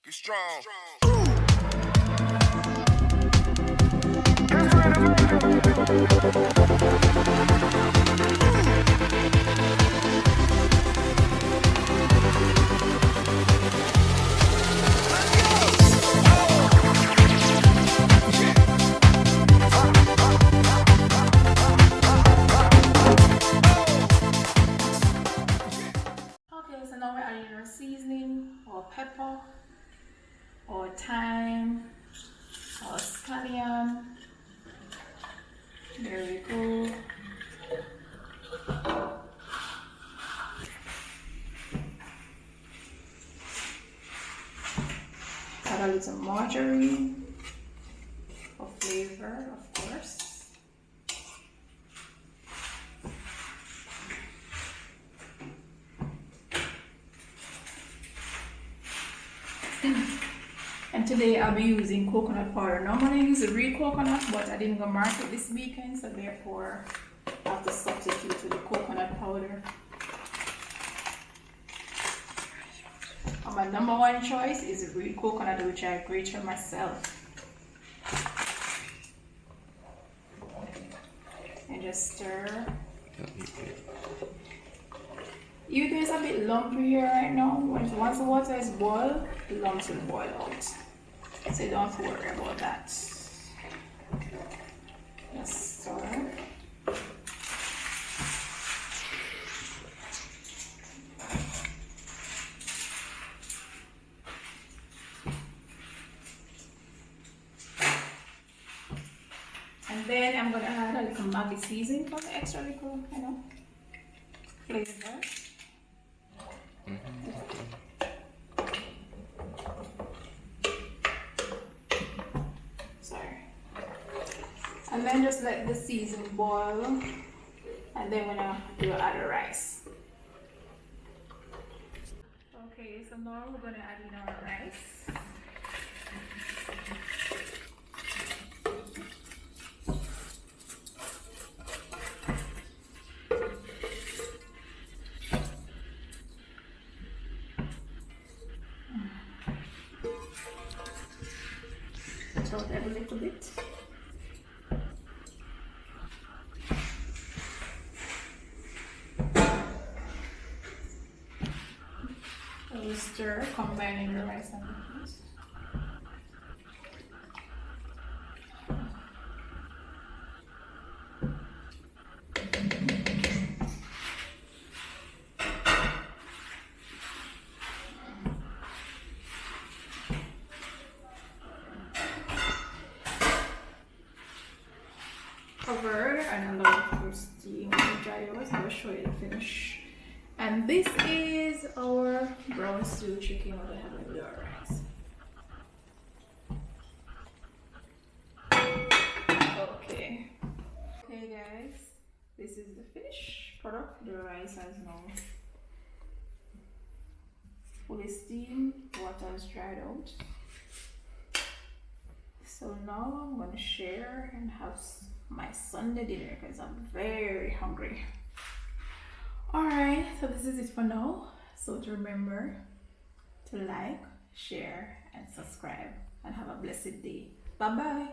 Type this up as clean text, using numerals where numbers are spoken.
Get strong. Okay, so now we're adding our seasoning, or pepper, or thyme, or scallion. There we go. Add a little margarine for flavor, of course. And today I'll be using coconut powder. Now I'm going to use the real coconut, but I didn't go market this weekend, so therefore I have to substitute with the coconut powder. And my number one choice is the real coconut, which I grate myself. And just stir. Even though it's a bit lumpy here right now, once the water is boiled, the lumps will boil out. So you don't have to worry about that. Just stir. And then I'm gonna add a little Maggi seasoning for the extra little, flavor. Sorry. And then just let the seasoning boil, and then we're gonna add the rice. Okay, so now we're gonna add in our rice. Salt that a little bit. I will stir, combining the rice and the peas. Cover and allow it to steam and dry out. I'll show you the finish. And this is our brown stew chicken that we have with our rice. Okay. Okay guys, this is the finished product. The rice has now fully steamed, water has dried out. So now I'm gonna share and have my Sunday dinner because I'm very hungry. Alright, so this is it for now. So to remember to like, share, and subscribe, and have a blessed day. Bye bye.